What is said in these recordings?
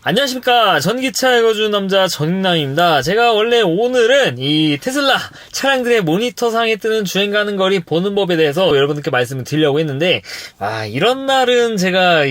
안녕하십니까. 전기차 읽어주는 남자 전익남입니다. 제가 원래 오늘은 이 테슬라 차량들의 모니터상에 뜨는 주행 가능 거리 보는 법에 대해서 여러분들께 말씀을 드리려고 했는데, 이런 날은 제가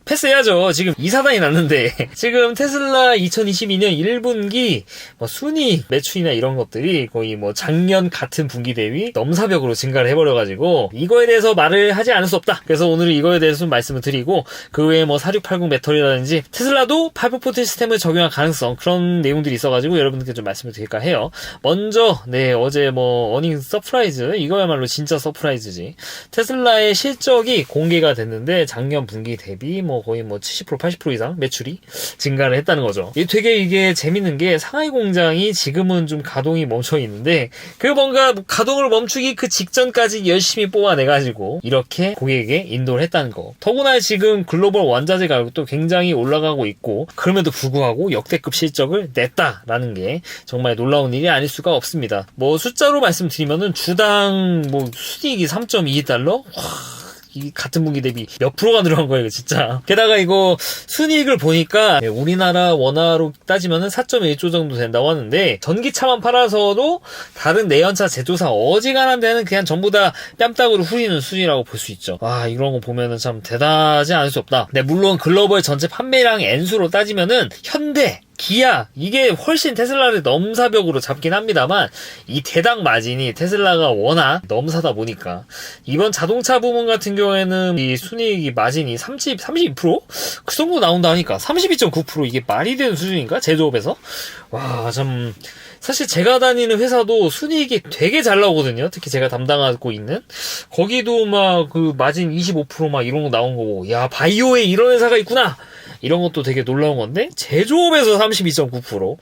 패스해야죠. 지금 이사단이 났는데 지금 테슬라 2022년 1분기 순이익 매출이나 이런 것들이 거의 작년 같은 분기 대비 넘사벽으로 증가를 해버려가지고 이거에 대해서 말을 하지 않을 수 없다. 그래서 오늘은 이거에 대해서 좀 말씀을 드리고, 그 외에 4680 배터리라든지 테슬라도 540 시스템을 적용할 가능성, 그런 내용들이 있어가지고 여러분들께 좀 말씀을 드릴까 해요. 먼저 어제 어닝 서프라이즈, 이거야말로 진짜 서프라이즈지. 테슬라의 실적이 공개가 됐는데 작년 분기 대비 거의 70% 80% 이상 매출이 증가를 했다는 거죠. 되게 이게 재밌는 게, 상하이 공장이 지금은 좀 가동이 멈춰 있는데 그 뭔가 가동을 멈추기 그 직전까지 열심히 뽑아내가지고 이렇게 고객에게 인도를 했다는 거. 더구나 지금 글로벌 원자재 가격도 굉장히 올라가고 있고, 그럼에도 불구하고 역대급 실적을 냈다라는 게 정말 놀라운 일이 아닐 수가 없습니다. 숫자로 말씀드리면은 주당 수익이 3.22달러? 이 같은 분기 대비 몇 프로가 늘어난 거예요, 진짜. 게다가 이거 순이익을 보니까 우리나라 원화로 따지면은 4.1조 정도 된다고 하는데, 전기차만 팔아서도 다른 내연차 제조사 어지간한 데는 그냥 전부 다 뺨따구로 후리는 수준이라고 볼 수 있죠. 이런 거 보면은 참 대단하지 않을 수 없다. 네, 물론 글로벌 전체 판매량 N수로 따지면은 현대, 기아, 이게 훨씬 테슬라를 넘사벽으로 잡긴 합니다만, 이 대당 마진이 테슬라가 워낙 넘사다 보니까 이번 자동차 부문 같은 경우에는 이 순이익이 마진이 32%? 그 정도 나온다 하니까 32.9%, 이게 말이 되는 수준인가? 제조업에서? 참, 사실 제가 다니는 회사도 순이익이 되게 잘 나오거든요. 특히 제가 담당하고 있는 거기도 그 마진 25% 이런 거 나온 거고, 야, 바이오에 이런 회사가 있구나, 이런 것도 되게 놀라운 건데, 제조업에서 32.9%.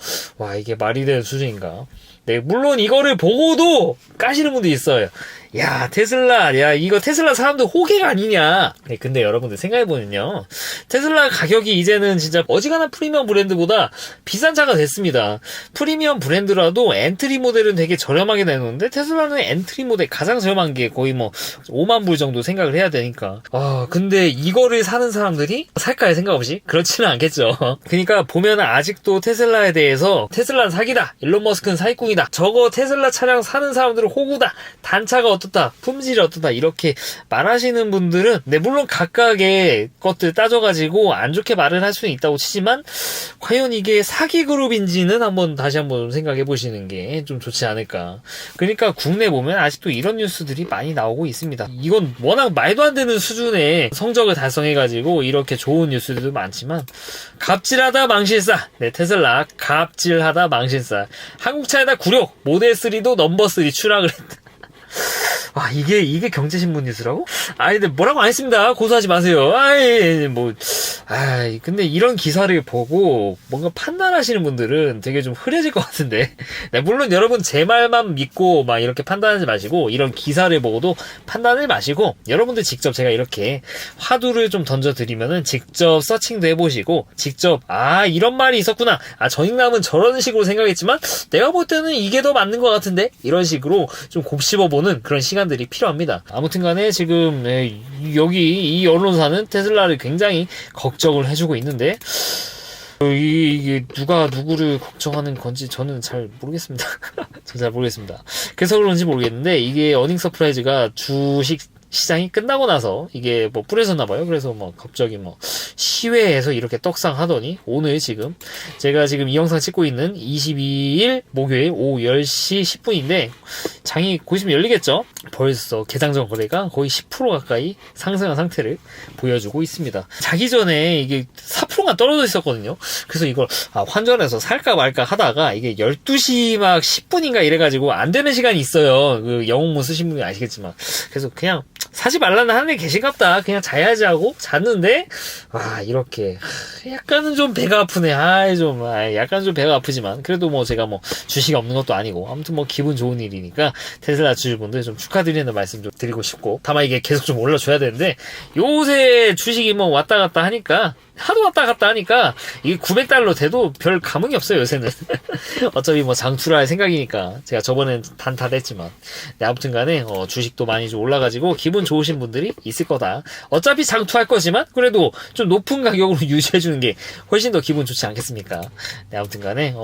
이게 말이 되는 수준인가? 네, 물론 이거를 보고도 까시는 분도 있어요. 야, 테슬라, 이거 테슬라 사람들 호객 아니냐? 네, 근데 여러분들 생각해보면요, 테슬라 가격이 이제는 진짜 어지간한 프리미엄 브랜드보다 비싼 차가 됐습니다. 프리미엄 브랜드라도 엔트리 모델은 되게 저렴하게 내놓는데, 테슬라는 엔트리 모델 가장 저렴한 게 거의 5만 불 정도 생각을 해야 되니까. 근데 이거를 사는 사람들이 살까요? 생각 없이? 그렇지는 않겠죠. 그러니까 보면은 아직도 테슬라에 대해서 테슬라는 사기다, 일론 머스크는 사기꾼이다, 저거 테슬라 차량 사는 사람들은 호구다, 단차가 어떻다, 품질이 어떻다, 이렇게 말하시는 분들은, 네, 물론 각각의 것들 따져가지고 안 좋게 말을 할 수는 있다고 치지만, 과연 이게 사기 그룹인지는 다시 한번 생각해 보시는 게 좀 좋지 않을까. 그러니까 국내 보면 아직도 이런 뉴스들이 많이 나오고 있습니다. 이건 워낙 말도 안 되는 수준의 성적을 달성해가지고 이렇게 좋은 뉴스들도 많지만, 갑질하다 망실사. 네, 테슬라 갑질하다 망실사. 한국차에다 굴욕, 모델 3도 넘버 3 추락을 했다. 이게 경제신문 뉴스라고? 근데 뭐라고 안 했습니다. 고소하지 마세요. 근데 이런 기사를 보고 뭔가 판단하시는 분들은 되게 좀 흐려질 것 같은데. 네, 물론 여러분 제 말만 믿고 이렇게 판단하지 마시고, 이런 기사를 보고도 판단을 마시고, 여러분들 직접 제가 이렇게 화두를 좀 던져드리면은 직접 서칭도 해보시고, 직접 이런 말이 있었구나, 전익남은 저런 식으로 생각했지만 내가 볼 때는 이게 더 맞는 것 같은데, 이런 식으로 좀 곱씹어보는 그런 시간들이 필요합니다. 아무튼 간에 지금 여기 이 언론사는 테슬라를 굉장히 걱정을 해주고 있는데, 이게 누가 누구를 걱정하는 건지 저는 잘 모르겠습니다. 저는 잘 모르겠습니다. 그래서 그런지 모르겠는데, 이게 어닝 서프라이즈가 주식 시장이 끝나고 나서 이게 뿌려졌나봐요. 그래서 갑자기 시외에서 이렇게 떡상하더니, 오늘 제가 지금 이 영상 찍고 있는 22일 목요일 오후 10시 10분인데 장이 곧 있으면 열리겠죠? 벌써 개장전 거래가 거의 10% 가까이 상승한 상태를 보여주고 있습니다. 자기 전에 이게 4%가 떨어져 있었거든요. 그래서 이걸 환전해서 살까 말까 하다가, 이게 12시 10분인가 이래가지고 안 되는 시간이 있어요. 그 영웅문 쓰신 분이 아시겠지만. 그래서 그냥 사지 말라는 하늘이 계신갑다, 그냥 자야지 하고 잤는데, 이렇게 약간은 좀 배가 아프네. 약간 좀 배가 아프지만 그래도 제가 주식이 없는 것도 아니고, 아무튼 기분 좋은 일이니까 테슬라 주주분들 좀 축하드리는 말씀 좀 드리고 싶고, 다만 이게 계속 좀 올라줘야 되는데, 요새 주식이 왔다 갔다 하니까 하도 왔다 갔다 하니까 이게 900달러 돼도 별 감흥이 없어요, 요새는. 어차피 뭐 장투를 할 생각이니까. 제가 저번엔 단타를 했지만. 네, 아무튼 간에, 주식도 많이 좀 올라가지고 기분 좋으신 분들이 있을 거다. 어차피 장투할 거지만, 그래도 좀 높은 가격으로 유지해주는 게 훨씬 더 기분 좋지 않겠습니까? 네, 아무튼 간에,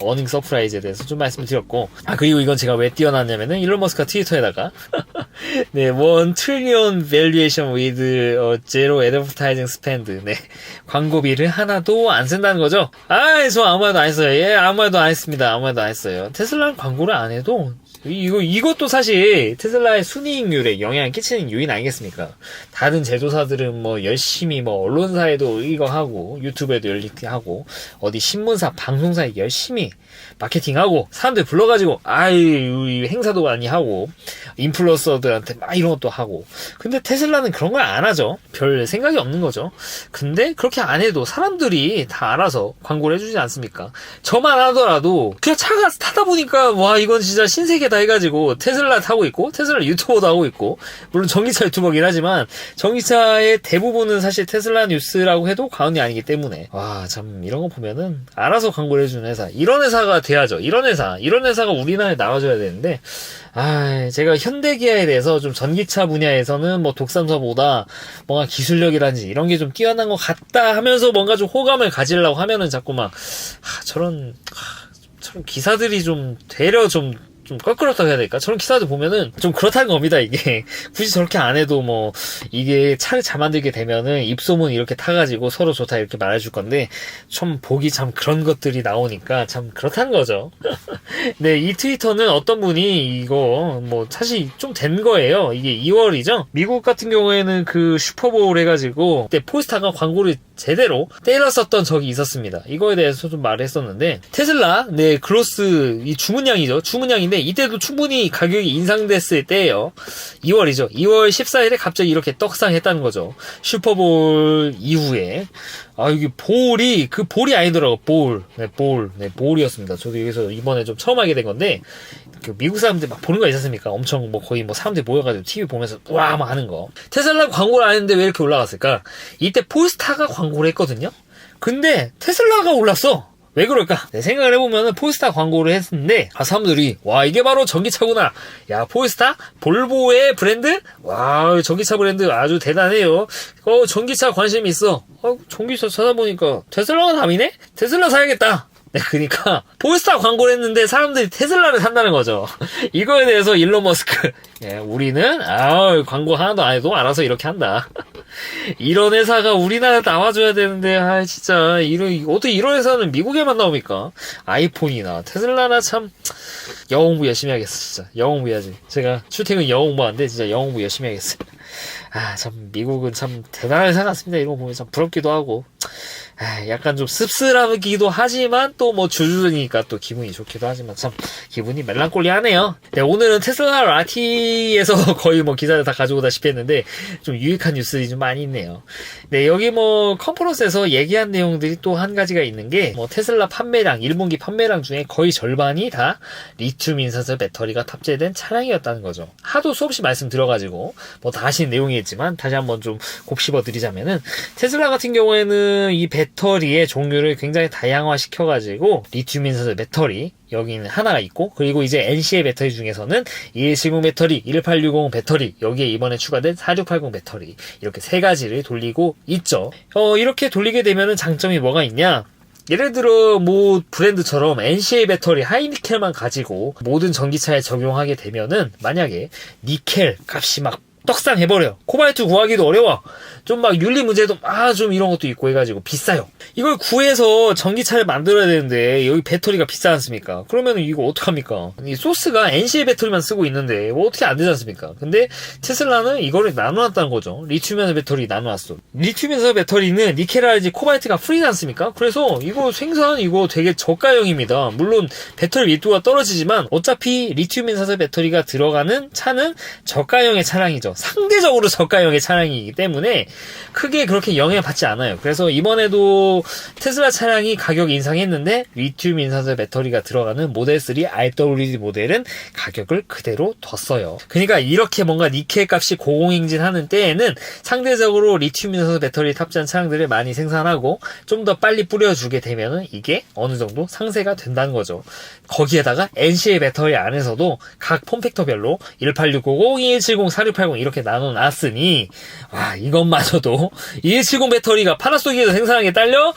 어닝 서프라이즈에 대해서 좀 말씀을 드렸고, 그리고 이건 제가 왜 띄워놨냐면은 일론 머스크가 트위터에다가 네, 1 trillion valuation with zero advertising spend. 네, 광고비를 하나도 안 쓴다는 거죠. 저 아무 말도 안 했어요. 예, 아무 말도 안 했습니다. 아무 말도 안 했어요. 테슬라는 광고를 안 해도 이것도 사실 테슬라의 순이익률에 영향을 끼치는 요인 아니겠습니까? 다른 제조사들은 뭐 열심히 뭐 언론사에도 이거 하고 유튜브에도 열리게 하고 어디 신문사, 방송사에 열심히 마케팅하고 사람들 불러가지고 행사도 많이 하고 인플루언서들한테 막 이런 것도 하고. 근데 테슬라는 그런 걸 안 하죠. 별 생각이 없는 거죠. 근데 그렇게 안 해도 사람들이 다 알아서 광고를 해주지 않습니까? 저만 하더라도 그냥 차가 타다 보니까 와 이건 진짜 신세계다 해가지고 테슬라 타고 있고 테슬라 유튜버도 하고 있고, 물론 전기차 유튜버긴 하지만 전기차의 대부분은 사실 테슬라 뉴스라고 해도 과언이 아니기 때문에 와 참 이런 거 보면은 알아서 광고를 해주는 회사, 이런 회사가 돼야죠. 이런 회사가 우리나라에 나와줘야 되는데 제가 현대기아에 대해서 좀 전기차 분야에서는 뭐 독삼사보다 뭔가 기술력이라든지 이런 게 좀 뛰어난 것 같다 하면서 뭔가 좀 호감을 가지려고 하면은 자꾸 막 저런 기사들이 좀 되려 좀 껄끄럽다고 해야 될까? 저런 기사들 보면은 좀 그렇다는 겁니다, 이게. 굳이 저렇게 안 해도 뭐, 이게 차를 잘 만들게 되면은 입소문 이렇게 타가지고 서로 좋다 이렇게 말해줄 건데, 좀 보기 참 그런 것들이 나오니까 참 그렇다는 거죠. 네, 이 트위터는 어떤 분이 이거 뭐, 사실 좀 된 거예요. 이게 2월이죠? 미국 같은 경우에는 그 슈퍼볼 해가지고, 그때 폴스타가 광고를 제대로 때렸었던 적이 있었습니다. 이거에 대해서 좀 말을 했었는데, 테슬라, 네, 그로스, 이 주문량이죠. 주문량인데, 이때도 충분히 가격이 인상됐을 때예요. 2월이죠. 2월 14일에 갑자기 이렇게 떡상했다는 거죠. 슈퍼볼 이후에. 이게 볼이 아니더라고. 볼이었습니다. 저도 여기서 이번에 좀 처음 하게 된 건데, 그 미국 사람들 막 보는 거 있지 않습니까? 엄청 뭐 거의 뭐 사람들이 모여가지고 TV 보면서 와 막 하는 거. 테슬라 광고를 안 했는데 왜 이렇게 올라갔을까? 이때 폴스타가 광고를 했거든요. 근데 테슬라가 올랐어. 왜 그럴까? 내 생각을 해보면은 폴스타 광고를 했는데 사람들이 와 이게 바로 전기차구나. 야 폴스타? 볼보의 브랜드? 와 전기차 브랜드 아주 대단해요. 전기차 관심 있어. 전기차 찾아보니까 테슬라가 답이네? 테슬라 사야겠다. 네, 그러니까 폴스타 광고를 했는데 사람들이 테슬라를 산다는 거죠. 이거에 대해서 일론 머스크, 우리는 광고 하나도 안 해도 알아서 이렇게 한다. 이런 회사가 우리나라에 나와줘야 되는데 진짜 어떻게 이런 회사는 미국에만 나옵니까? 아이폰이나 테슬라나 참 영어 공부 열심히 하겠어. 진짜 영어 공부 해야지. 제가 출퇴근 영어 공부하는데 진짜 영어 공부 열심히 하겠어요. 참 미국은 참 대단한 회사 같습니다. 이런 거 보면 참 부럽기도 하고 약간 좀 씁쓸하기도 하지만 또 뭐 주주니까 또 기분이 좋기도 하지만 참 기분이 멜랑콜리하네요. 네, 오늘은 테슬라 라티에서 거의 뭐 기사를 다 가져오다시피 했는데 좀 유익한 뉴스들이 좀 많이 있네요. 네, 여기 뭐 컨퍼런스에서 얘기한 내용들이 또 한 가지가 있는 게 뭐 테슬라 판매량 1분기 판매량 중에 거의 절반이 다 리튬 인산철 배터리가 탑재된 차량이었다는 거죠. 하도 수없이 말씀드려가지고 뭐 다 하신 내용이겠지만 다시 한번 좀 곱씹어 드리자면은 테슬라 같은 경우에는 이 배터리의 종류를 굉장히 다양화 시켜가지고 리튬 인산철 배터리 여기는 하나가 있고, 그리고 이제 NC의 배터리 중에서는 2170 배터리, 1860 배터리, 여기에 이번에 추가된 4680 배터리, 이렇게 세 가지를 돌리고 있죠. 이렇게 돌리게 되면은 장점이 뭐가 있냐? 예를 들어 뭐 브랜드처럼 NCA 배터리 하이니켈만 가지고 모든 전기차에 적용하게 되면은 만약에 니켈 값이 막 떡상해버려. 코발트 구하기도 어려워. 좀 막 윤리 문제도 좀 이런 것도 있고 해가지고 비싸요. 이걸 구해서 전기차를 만들어야 되는데 여기 배터리가 비싸지 않습니까? 그러면은 이거 어떡합니까? 이 소스가 NCA 배터리만 쓰고 있는데 뭐 어떻게 안 되지 않습니까? 근데 테슬라는 이거를 나눠놨다는 거죠. 리튬이온 배터리 나눠놨어. 리튬이온 배터리는 니켈이라든지 코발트가 프리지 않습니까? 그래서 이거 생산 이거 되게 저가형입니다. 물론 배터리 밀도가 떨어지지만 어차피 리튬이온 배터리가 들어가는 차는 저가형의 차량이죠. 상대적으로 저가형의 차량이기 때문에 크게 그렇게 영향을 받지 않아요. 그래서 이번에도 테슬라 차량이 가격 인상했는데 리튬 인산철 배터리가 들어가는 모델 3 RWD 모델은 가격을 그대로 뒀어요. 그러니까 이렇게 뭔가 니켈 값이 고공행진하는 때에는 상대적으로 리튬 인산철 배터리 탑재한 차량들을 많이 생산하고 좀 더 빨리 뿌려주게 되면은 이게 어느 정도 상쇄가 된다는 거죠. 거기에다가 NC의 배터리 안에서도 각 폼팩터별로 18650, 2170, 4680 이렇게 나눠놨으니 와 이것마저도 2170 배터리가 파나소닉에서 생산한 게 딸려?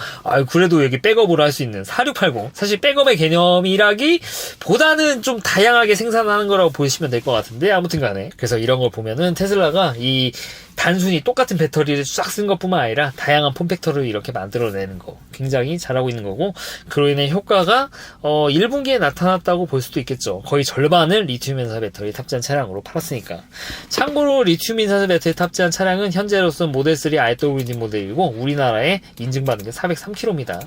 그래도 여기 백업으로 할 수 있는 4680 사실 백업의 개념이라기 보다는 좀 다양하게 생산하는 거라고 보시면 될 것 같은데 아무튼 간에 그래서 이런 걸 보면은 테슬라가 이 단순히 똑같은 배터리를 싹 쓴 것뿐만 아니라 다양한 폼팩터를 이렇게 만들어내는 거 굉장히 잘하고 있는 거고 그로 인해 효과가 1분기에 나타났다고 볼 수도 있겠죠. 거의 절반을 리튬 인산철 배터리 탑재한 차량으로 팔았으니까. 참고로 리튬 인산철 배터리 탑재한 차량은 현재로서는 모델 3 RWD 모델이고 우리나라에 인증받은 게 403km입니다.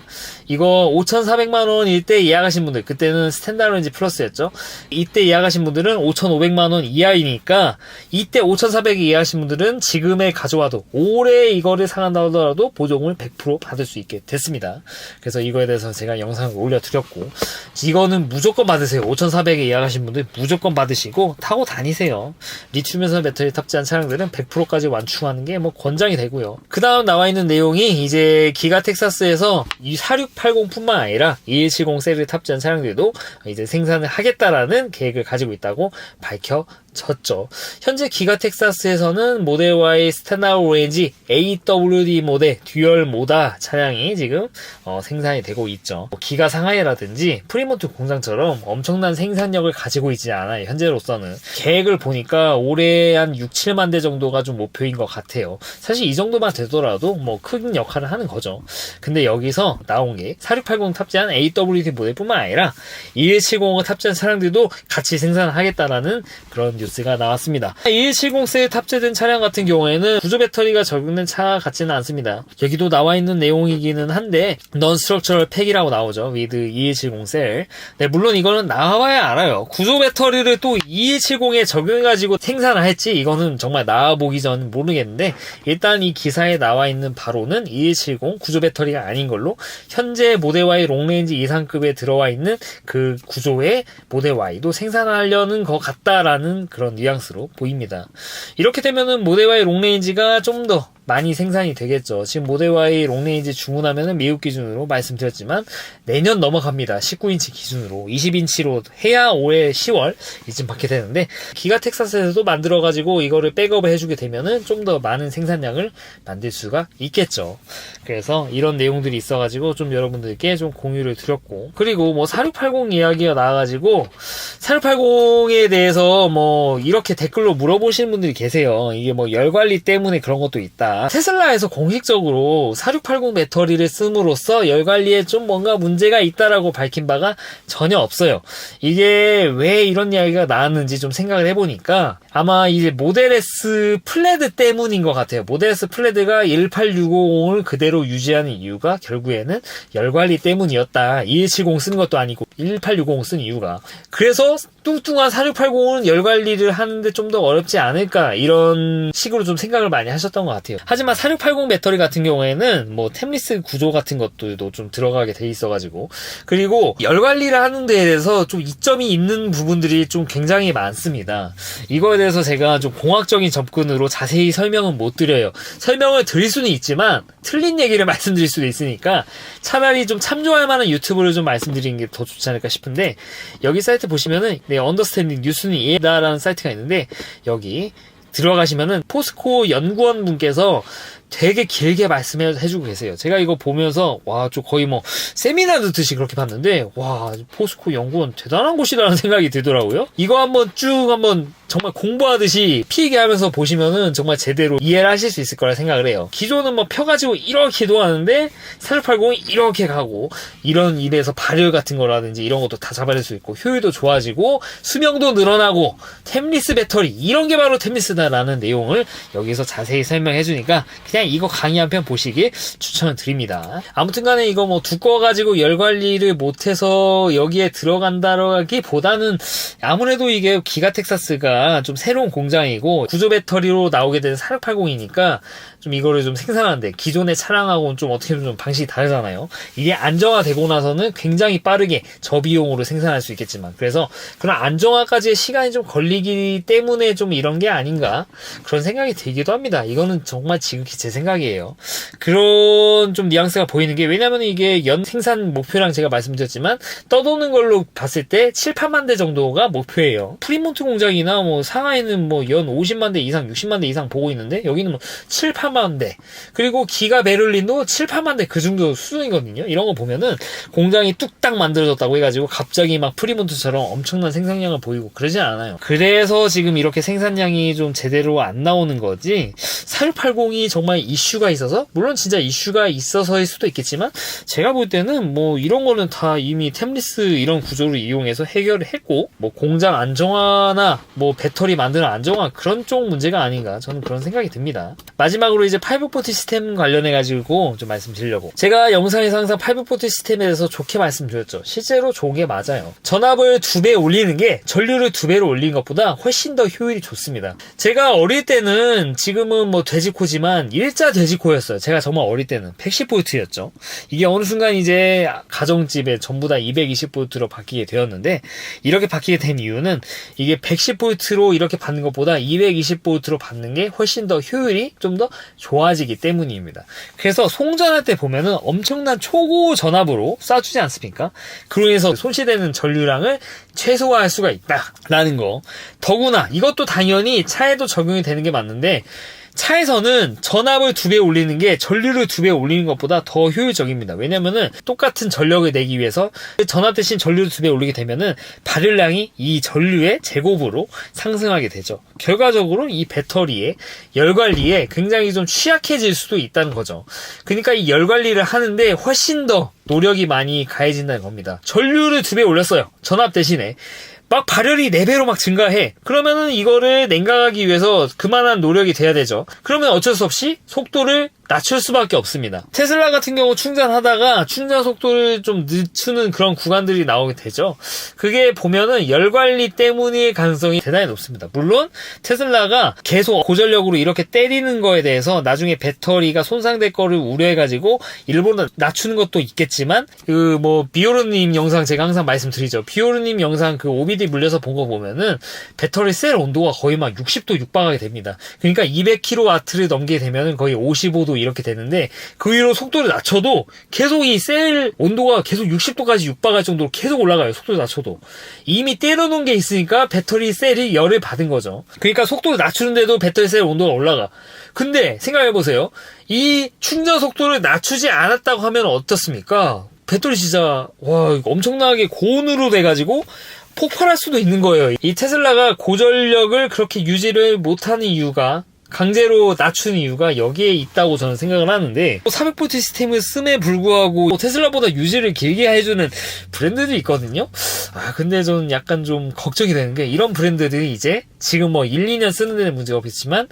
이거 5,400만원 일대 예약하신 분들 그때는 스탠다드 렌지 플러스였죠. 이때 예약하신 분들은 5,500만원 이하이니까 이때 5,400에 예약하신 분들은 지금에 가져와도 올해 이거를 사간다 하더라도 보조금을 100% 받을 수 있게 됐습니다. 그래서 이거에 대해서 제가 영상을 올려드렸고 이거는 무조건 받으세요. 5,400에 예약하신 분들 무조건 받으시고 타고 다니세요. 리튬 인산철 배터리 탑재한 차량들은 100%까지 완충하는 게 뭐 권장이 되고요. 그 다음 나와 있는 내용이 이제 기가 텍사스에서 이 4680뿐만 아니라 2170 세리를 탑재한 차량들도 이제 생산을 하겠다라는 계획을 가지고 있다고 밝혀졌죠. 현재 기가 텍사스에서는 모델 Y 스탠다드 렌지 AWD 모델 듀얼 모다 차량이 지금 생산이 되고 있죠. 기가 상하이라든지 프리모트 공장처럼 엄청난 생산력을 가지고 있지 않아요. 현재로서는 계획을 보니까 올해 한 6, 7만 대 정도가 좀 목표인 것 같아요. 사실 이 정도만 되더라도 뭐 큰 역할을 하는 거죠. 근데 여기서 나온 게 4680 탑재한 AWD 모델뿐만 아니라 2170을 탑재한 차량들도 같이 생산하겠다라는 그런 뉴스가 나왔습니다. 2170세 탑재된 차량 같은 경우에는 구조 배터리가 적용된 차 같지는 않습니다. 여기도 나와 있는 내용이기는 한데 Non-Structural Pack이라고 나오죠. with 2170 셀. 네, 물론 이거는 나와야 알아요. 구조 배터리를 또 2170에 적용해가지고 생산을 할지 이거는 정말 나와보기 전 모르겠는데 일단 이 기사에 나와 있는 바로는 2170 구조 배터리가 아닌 걸로 현재 모델 Y 롱레인지 이상급에 들어와 있는 그 구조의 모델 Y도 생산하려는 것 같다라는 그런 뉘앙스로 보입니다. 이렇게 되면은 모델 Y 롱레인지가 좀 더 많이 생산이 되겠죠. 지금 모델 Y 롱레인지 주문하면은 미국 기준으로 말씀드렸지만 내년 넘어갑니다. 19인치 기준으로 20인치로 해야 올해 10월 이쯤 받게 되는데 기가 텍사스에서도 만들어가지고 이거를 백업을 해주게 되면은 좀 더 많은 생산량을 만들 수가 있겠죠. 그래서 이런 내용들이 있어가지고 좀 여러분들께 좀 공유를 드렸고 그리고 뭐 4680 이야기가 나와가지고 4680에 대해서 뭐 이렇게 댓글로 물어보시는 분들이 계세요. 이게 뭐 열관리 때문에 그런 것도 있다. 테슬라에서 공식적으로 4680 배터리를 씀으로써 열관리에 좀 뭔가 문제가 있다라고 밝힌 바가 전혀 없어요. 이게 왜 이런 이야기가 나왔는지 좀 생각을 해보니까 아마 이제 모델 S 플래드 때문인 것 같아요. 모델 S 플래드가 18650을 그대로 유지하는 이유가 결국에는 열관리 때문이었다. 2170 쓴 것도 아니고 18650 쓴 이유가. 그래서 뚱뚱한 4680은 열관리를 하는데 좀 더 어렵지 않을까 이런 식으로 좀 생각을 많이 하셨던 것 같아요. 하지만 4680 배터리 같은 경우에는 뭐 템리스 구조 같은 것들도 좀 들어가게 돼 있어가지고 그리고 열관리를 하는 데에 대해서 좀 이점이 있는 부분들이 좀 굉장히 많습니다. 이거에 대해서 제가 좀 공학적인 접근으로 자세히 설명은 못 드려요. 설명을 드릴 수는 있지만 틀린 얘기를 말씀드릴 수도 있으니까 차라리 좀 참조할 만한 유튜브를 좀 말씀드리는 게 더 좋지 않을까 싶은데 여기 사이트 보시면은 언더스탠딩 뉴스니이다라는 사이트가 있는데 여기 들어가시면은 포스코 연구원 분께서 되게 길게 말씀해주고 계세요. 제가 이거 보면서 와, 좀 거의 뭐 세미나 듣듯이 그렇게 봤는데 와, 포스코 연구원 대단한 곳이라는 생각이 들더라고요. 이거 한번 쭉 한번 정말 공부하듯이 피게 하면서 보시면은 정말 제대로 이해를 하실 수 있을 거라 생각을 해요. 기존은 뭐 펴가지고 이렇게도 하는데 4680이 이렇게 가고 이런 일에서 발열 같은 거라든지 이런 것도 다 잡아낼 수 있고 효율도 좋아지고 수명도 늘어나고 템리스 배터리 이런 게 바로 템리스다라는 내용을 여기서 자세히 설명해 주니까 그냥 그냥 이거 강의 한 편 보시길 추천을 드립니다. 아무튼 간에 이거 뭐 두꺼워가지고 열 관리를 못해서 여기에 들어간다라기보다는 아무래도 이게 기가 텍사스가 좀 새로운 공장이고 구조 배터리로 나오게 된 4680이니까 좀 이거를 좀 생산하는데 기존의 차량하고는 좀 어떻게 보면 좀 방식이 다르잖아요. 이게 안정화되고 나서는 굉장히 빠르게 저비용으로 생산할 수 있겠지만 그래서 그런 안정화까지의 시간이 좀 걸리기 때문에 좀 이런 게 아닌가 그런 생각이 들기도 합니다. 이거는 정말 지극히 제 생각이에요. 그런 좀 뉘앙스가 보이는 게 왜냐면 이게 연 생산 목표랑 제가 말씀드렸지만 떠도는 걸로 봤을 때 7, 8만 대 정도가 목표예요. 프리몬트 공장이나 뭐 상하이는 뭐 연 50만 대 이상, 60만 대 이상 보고 있는데 여기는 뭐 7, 8만 대 그리고 기가 베를린도 7, 8만 대 그 정도 수준이거든요. 이런 거 보면은 공장이 뚝딱 만들어졌다고 해가지고 갑자기 막 프리몬트처럼 엄청난 생산량을 보이고 그러진 않아요. 그래서 지금 이렇게 생산량이 좀 제대로 안 나오는 거지 4680이 정말 이슈가 있어서 물론 진짜 이슈가 있어서일 수도 있겠지만 제가 볼 때는 뭐 이런 거는 다 이미 템리스 이런 구조를 이용해서 해결을 했고 뭐 공장 안정화나 뭐 배터리 만드는 안정화 그런 쪽 문제가 아닌가 저는 그런 생각이 듭니다. 마지막으로 이제 800V 시스템 관련해 가지고 좀 말씀드리려고 제가 영상에서 항상 800V 시스템에 대해서 좋게 말씀드렸죠. 실제로 좋은 게 맞아요. 전압을 2배 올리는 게 전류를 2배로 올리는 것보다 훨씬 더 효율이 좋습니다. 제가 어릴 때는 지금은 뭐 돼지코지만 일자 돼지코였어요. 제가 정말 어릴 때는 110V였죠. 이게 어느 순간 이제 가정집에 전부 다 220V로 바뀌게 되었는데 이렇게 바뀌게 된 이유는 이게 110V로 이렇게 받는 것보다 220V로 받는 게 훨씬 더 효율이 좀 더 좋아지기 때문입니다. 그래서 송전할 때 보면은 엄청난 초고 전압으로 쏴주지 않습니까? 그로 인해서 손실되는 전류량을 최소화할 수가 있다라는 거. 더구나 이것도 당연히 차에도 적용이 되는 게 맞는데 차에서는 전압을 2배 올리는 게 전류를 2배 올리는 것보다 더 효율적입니다. 왜냐면은 똑같은 전력을 내기 위해서 전압 대신 전류를 2배 올리게 되면은 발열량이 이 전류의 제곱으로 상승하게 되죠. 결과적으로 이 배터리의 열 관리에 굉장히 좀 취약해질 수도 있다는 거죠. 그러니까 이 열 관리를 하는데 훨씬 더 노력이 많이 가해진다는 겁니다. 전류를 2배 올렸어요. 전압 대신에. 막 발열이 4배로 막 증가해. 그러면은 이거를 냉각하기 위해서 그만한 노력이 돼야 되죠. 그러면 어쩔 수 없이 속도를 낮출 수밖에 없습니다. 테슬라 같은 경우 충전하다가 충전 속도를 좀 늦추는 그런 구간들이 나오게 되죠. 그게 보면은 열 관리 때문일 가능성이 대단히 높습니다. 물론 테슬라가 계속 고전력으로 이렇게 때리는 거에 대해서 나중에 배터리가 손상될 거를 우려해가지고 일부러 낮추는 것도 있겠지만 그 뭐 비오르님 영상 제가 항상 말씀드리죠. 비오르님 영상 그 OBD 물려서 본 거 보면은 배터리 셀 온도가 거의 막 60도 육박하게 됩니다. 그러니까 200kW를 넘게 되면은 거의 55도 이렇게 되는데 그 위로 속도를 낮춰도 계속 이 셀 온도가 계속 60도까지 육박할 정도로 계속 올라가요. 속도를 낮춰도. 이미 때려놓은 게 있으니까 배터리 셀이 열을 받은 거죠. 그러니까 속도를 낮추는데도 배터리 셀 온도가 올라가. 근데 생각해보세요. 이 충전 속도를 낮추지 않았다고 하면 어떻습니까? 배터리 진짜 와 엄청나게 고온으로 돼가지고 폭발할 수도 있는 거예요. 이 테슬라가 고전력을 그렇게 유지를 못하는 이유가 강제로 낮추는 이유가 여기에 있다고 저는 생각을 하는데 400V 시스템을 씀에 불구하고 테슬라보다 유지를 길게 해주는 브랜드들이 있거든요. 근데 저는 약간 좀 걱정이 되는 게 이런 브랜드들이 이제 지금 뭐 1, 2년 쓰는 데는 문제가 없겠지만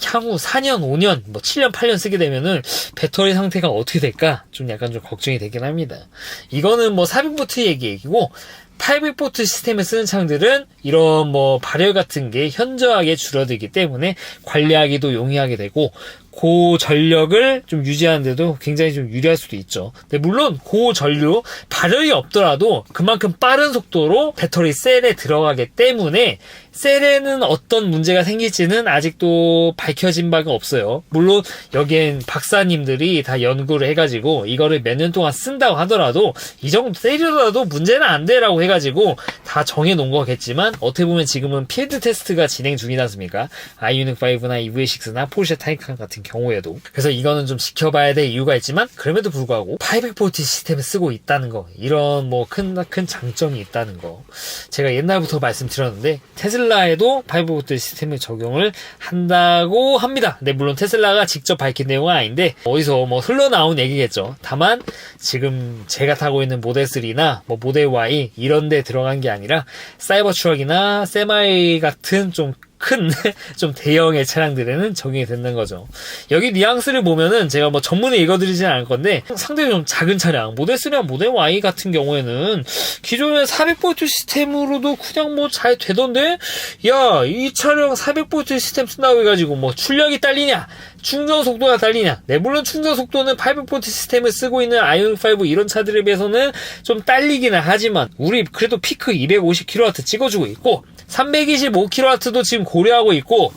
향후 4년, 5년, 뭐 7년, 8년 쓰게 되면은 배터리 상태가 어떻게 될까 좀 약간 좀 걱정이 되긴 합니다. 이거는 뭐 400V 얘기고 800V 시스템을 쓰는 차량들은 이런 뭐 발열 같은 게 현저하게 줄어들기 때문에 관리하기도 용이하게 되고 고전력을 좀 유지하는데도 굉장히 좀 유리할 수도 있죠. 근데 물론 고전류 발열이 없더라도 그만큼 빠른 속도로 배터리 셀에 들어가기 때문에 셀에는 어떤 문제가 생길지는 아직도 밝혀진 바가 없어요. 물론 여기엔 박사님들이 다 연구를 해가지고 이거를 몇 년 동안 쓴다고 하더라도 이 정도 셀이라도 문제는 안 돼라고 해가지고 다 정해놓은 거겠지만 어떻게 보면 지금은 필드 테스트가 진행 중이지 않습니까? 아이오닉5나 EV6나 포르쉐 타이칸 같은 경우에도. 그래서 이거는 좀 지켜봐야 될 이유가 있지만 그럼에도 불구하고 800V 시스템을 쓰고 있다는 거, 이런 뭐 큰 장점이 있다는 거 제가 옛날부터 말씀드렸는데 테슬라에도 800V 시스템을 적용을 한다고 합니다. 근데 물론 테슬라가 직접 밝힌 내용은 아닌데 어디서 뭐 흘러나온 얘기겠죠. 다만 지금 제가 타고 있는 모델 3나 뭐 모델 Y 이런 데 들어간 게 아니라 사이버 트럭이나 세마이 같은 좀 큰 좀 대형의 차량들에는 적용이 된다는 거죠. 여기 뉘앙스를 보면은 제가 뭐 전문에 읽어드리진 않을 건데 상당히 좀 작은 차량 모델 3랑 모델 Y 같은 경우에는 기존의 400V 시스템으로도 그냥 뭐 잘 되던데 야, 이 차량 400V 시스템 쓴다고 해가지고 뭐 출력이 딸리냐 충전 속도가 딸리냐. 네, 물론 충전 속도는 800V 시스템을 쓰고 있는 아이오닉5 이런 차들에 비해서는 좀 딸리기는 하지만 우리 그래도 피크 250kW 찍어주고 있고 325kW도 지금 고려하고 있고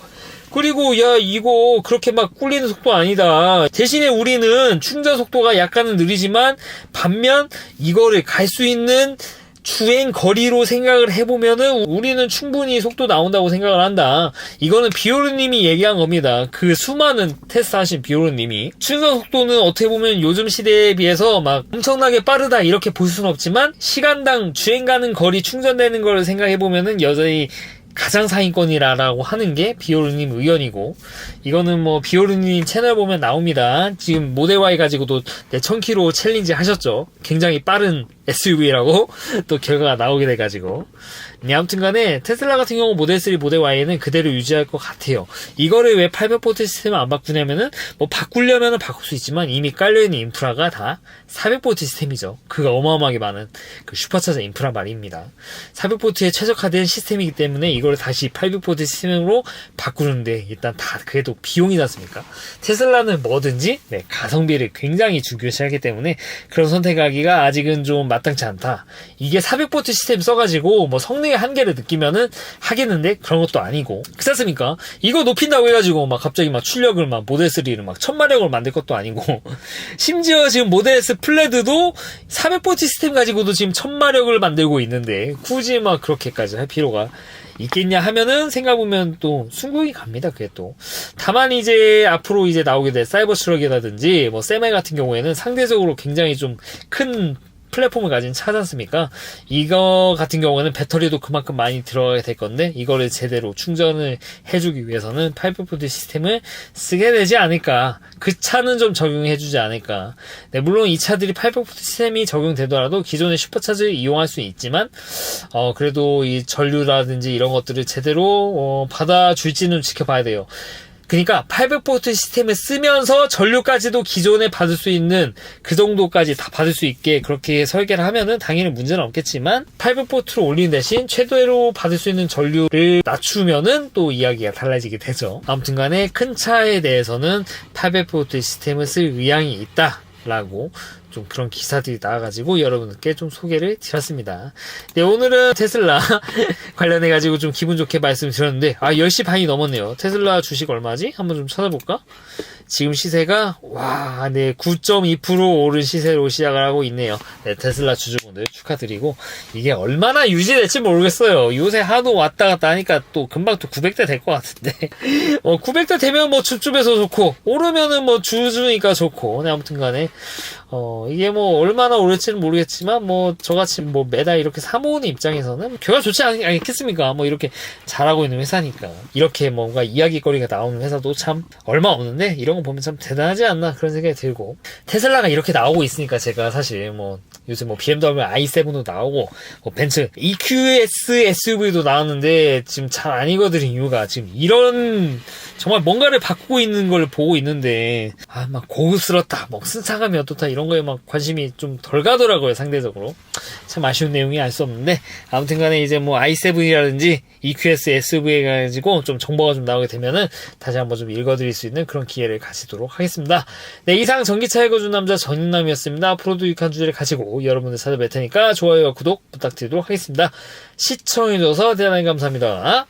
그리고 야 이거 그렇게 막 꿀리는 속도 아니다. 대신에 우리는 충전 속도가 약간은 느리지만 반면 이거를 갈 수 있는 주행 거리로 생각을 해보면은 우리는 충분히 속도 나온다고 생각을 한다. 이거는 비오르님이 얘기한 겁니다. 그 수많은 테스트 하신 비오르님이 충전 속도는 어떻게 보면 요즘 시대에 비해서 막 엄청나게 빠르다 이렇게 볼 수는 없지만 시간당 주행 가는 거리 충전되는 걸 생각해보면은 여전히 가장 상위권이라고 하는 게 비오르님 의견이고 이거는 뭐 비오르님 채널 보면 나옵니다. 지금 모델 Y 가지고도 1000km 챌린지 하셨죠. 굉장히 빠른 SUV라고 또 결과가 나오게 돼가지고 아무튼 간에 테슬라 같은 경우 모델 3 모델 Y는 그대로 유지할 것 같아요. 이거를 왜 800V 시스템을 안 바꾸냐면은 뭐 바꾸려면은 바꿀 수 있지만 이미 깔려있는 인프라가 다 400V 시스템이죠. 그가 어마어마하게 많은 그 슈퍼차저 인프라 말입니다. 400V에 최적화된 시스템이기 때문에 이걸 다시 800V 시스템으로 바꾸는데 일단 다 그래도 비용이지 않습니까? 테슬라는 뭐든지 가성비를 굉장히 중요시하기 때문에 그런 선택하기가 아직은 좀 마땅치 않다. 이게 400V 시스템 써가지고 뭐 성능의 한계를 느끼면은 하겠는데 그런 것도 아니고 그렇지 않습니까? 이거 높인다고 해가지고 막 갑자기 막 출력을 막 모델 3를 막 1000마력을 만들 것도 아니고 심지어 지금 모델 S 플레드도 400V 시스템 가지고도 지금 1000마력을 만들고 있는데 굳이 막 그렇게까지 할 필요가 있겠냐 하면은 생각해보면 또 순국이 갑니다. 그게 또 다만 이제 앞으로 이제 나오게 될 사이버 트럭이라든지 뭐 세메 같은 경우에는 상대적으로 굉장히 좀 큰 플랫폼을 가진 차지 않습니까? 이거 같은 경우는 배터리도 그만큼 많이 들어가게 될 건데 이거를 제대로 충전을 해주기 위해서는 800V 시스템을 쓰게 되지 않을까. 그 차는 좀 적용해주지 않을까. 네, 물론 이 차들이 800V 시스템이 적용되더라도 기존의 슈퍼차저를 이용할 수 있지만 그래도 이 전류라든지 이런 것들을 제대로 받아줄지는 지켜봐야 돼요. 그러니까 800V 시스템을 쓰면서 전류까지도 기존에 받을 수 있는 그 정도까지 다 받을 수 있게 그렇게 설계를 하면은 당연히 문제는 없겠지만 800V를 올리는 대신 최대로 받을 수 있는 전류를 낮추면은 또 이야기가 달라지게 되죠. 아무튼 간에 큰 차에 대해서는 800V 시스템을 쓸 의향이 있다라고 좀 그런 기사들이 나와가지고 여러분께 좀 소개를 드렸습니다. 네, 오늘은 테슬라 관련해가지고 좀 기분 좋게 말씀드렸는데 10시 반이 넘었네요. 테슬라 주식 얼마지? 한번 좀 찾아볼까? 지금 시세가 9.2% 오른 시세로 시작을 하고 있네요. 네, 테슬라 주주분들 축하드리고 이게 얼마나 유지될지 모르겠어요. 요새 하도 왔다 갔다 하니까 또 금방 또 900대 될 것 같은데 900대 되면 뭐 줍줍해서 좋고 오르면은 뭐 주주니까 좋고. 네, 아무튼 간에 이게 뭐 얼마나 오를지는 모르겠지만 뭐 저같이 뭐 매달 이렇게 사모으는 입장에서는 결과 좋지 않겠습니까? 뭐 이렇게 잘하고 있는 회사니까 이렇게 뭔가 이야기거리가 나오는 회사도 참 얼마 없는데 이런 거 보면 참 대단하지 않나 그런 생각이 들고 테슬라가 이렇게 나오고 있으니까 제가 사실 뭐 요새 뭐 BMW i7도 나오고 뭐 벤츠 EQS SUV도 나왔는데 지금 잘 안 읽어드린 이유가 지금 이런 정말 뭔가를 바꾸고 있는 걸 보고 있는데 막 고급스럽다 뭐 승차감이 어떻다 이런 거에 막 관심이 좀 덜 가더라고요. 상대적으로 참 아쉬운 내용이 알 수 없는데 아무튼 간에 이제 뭐 i7이라든지 EQS SUV 해가지고 좀 정보가 좀 나오게 되면은 다시 한번 좀 읽어드릴 수 있는 그런 기회를 가지도록 하겠습니다. 네, 이상 전기차 읽어준 남자 전인남이었습니다. 앞으로도 유익한 주제를 가지고 여러분들 찾아뵐 테니까 좋아요와 구독 부탁드리도록 하겠습니다. 시청해줘서 대단히 감사합니다.